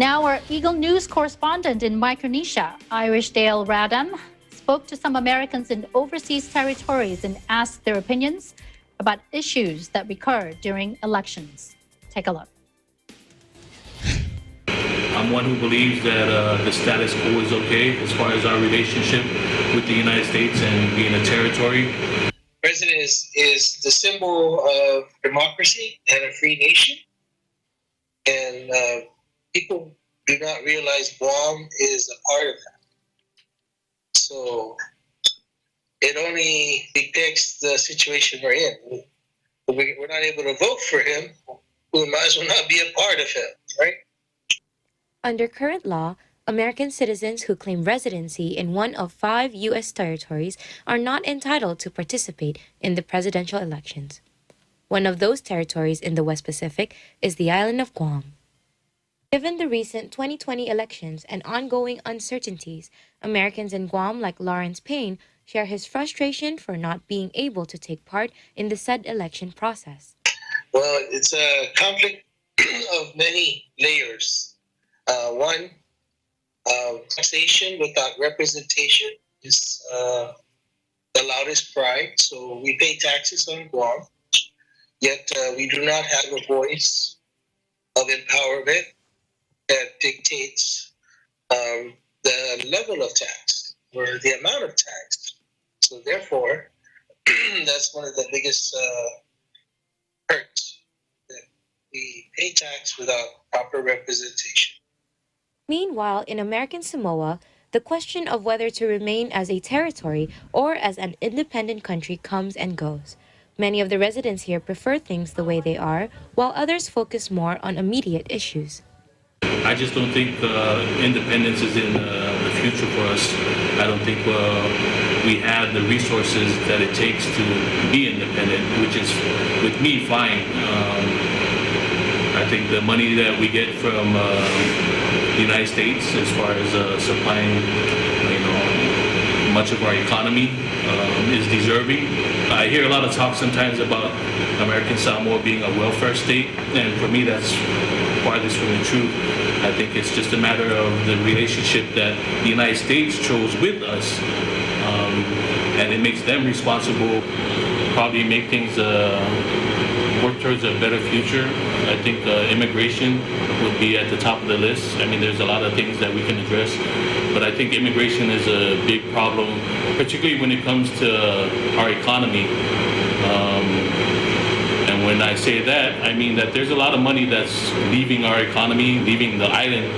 Now our Eagle News correspondent in Micronesia, Irishdale Radam, spoke to some Americans in overseas territories and asked their opinions about issues that recur during elections. Take a look. I'm one who believes that the status quo is okay as far as our relationship with the United States and being a territory. President is the symbol of democracy and a free nation. And people do not realize Guam is a part of that. So it only depicts the situation we're in. We're not able to vote for him. We might as well not be a part of him, right? Under current law, American citizens who claim residency in one of 5 U.S. territories are not entitled to participate in the presidential elections. One of those territories in the West Pacific is the island of Guam. Given the recent 2020 elections and ongoing uncertainties, Americans in Guam like Lawrence Payne share his frustration for not being able to take part in the said election process. Well, it's a conflict of many layers. One, taxation without representation is the loudest cry. So we pay taxes on Guam, yet we do not have a voice of empowerment that dictates the level of tax or the amount of tax. So therefore, that's one of the biggest hurts, that we pay tax without proper representation. Meanwhile, in American Samoa, the question of whether to remain as a territory or as an independent country comes and goes. Many of the residents here prefer things the way they are, while others focus more on immediate issues. I just don't think independence is in the future for us. I don't think we have the resources that it takes to be independent, which is, with me, fine. I think the money that we get from the United States, as far as supplying, much of our economy, is deserving. I hear a lot of talk sometimes about American Samoa being a welfare state, and for me, that's farthest from the truth. I think it's just a matter of the relationship that the United States chose with us, and it makes them responsible, probably make things work towards a better future. I think immigration would be at the top of the list. I mean, there's a lot of things that we can address, but I think immigration is a big problem, particularly when it comes to our economy. And when I say that, I mean that there's a lot of money that's leaving our economy, leaving the island,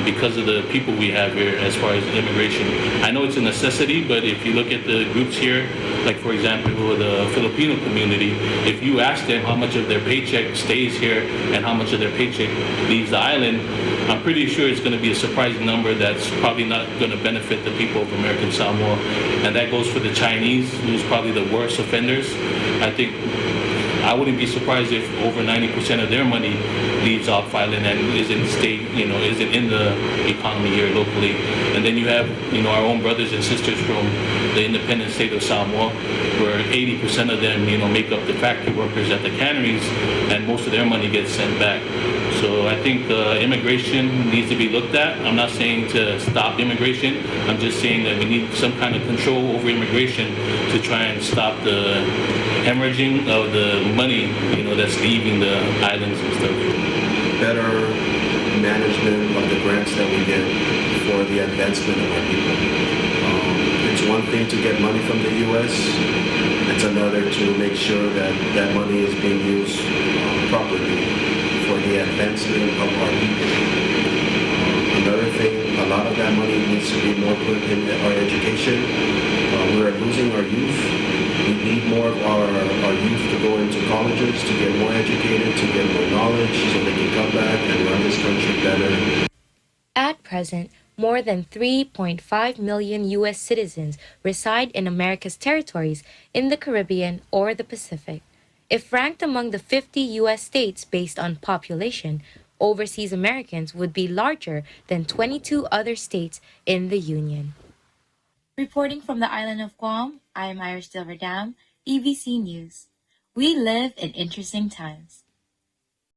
because of the people we have here as far as immigration. I know it's a necessity, but if you look at the groups here, like for example the Filipino community, if you ask them how much of their paycheck stays here and how much of their paycheck leaves the island, I'm pretty sure it's going to be a surprising number that's probably not going to benefit the people of American Samoa. And that goes for the Chinese, who's probably the worst offenders. I wouldn't be surprised if over 90% of their money leaves off island and isn't isn't in the economy here locally. And then you have, our own brothers and sisters from the independent state of Samoa, where 80% of them, make up the factory workers at the canneries, and most of their money gets sent back. So I think immigration needs to be looked at. I'm not saying to stop immigration. I'm just saying that we need some kind of control over immigration to try and stop the hemorrhaging of the money, that's leaving the islands and stuff. Better management of the grants that we get for the advancement of our people. It's one thing to get money from the U.S. It's another to make sure that that money is being used properly for the advancement of our people. Another thing, a lot of that money needs to be more put in our education. We're losing our youth. We need more of our youth to go into colleges, to get more educated, to get more knowledge, so they can come back and run this country better. At present, more than 3.5 million U.S. citizens reside in America's territories in the Caribbean or the Pacific. If ranked among the 50 U.S. states based on population, overseas Americans would be larger than 22 other states in the Union. Reporting from the island of Guam, I am Irishdale Radam, EBC News. We live in interesting times.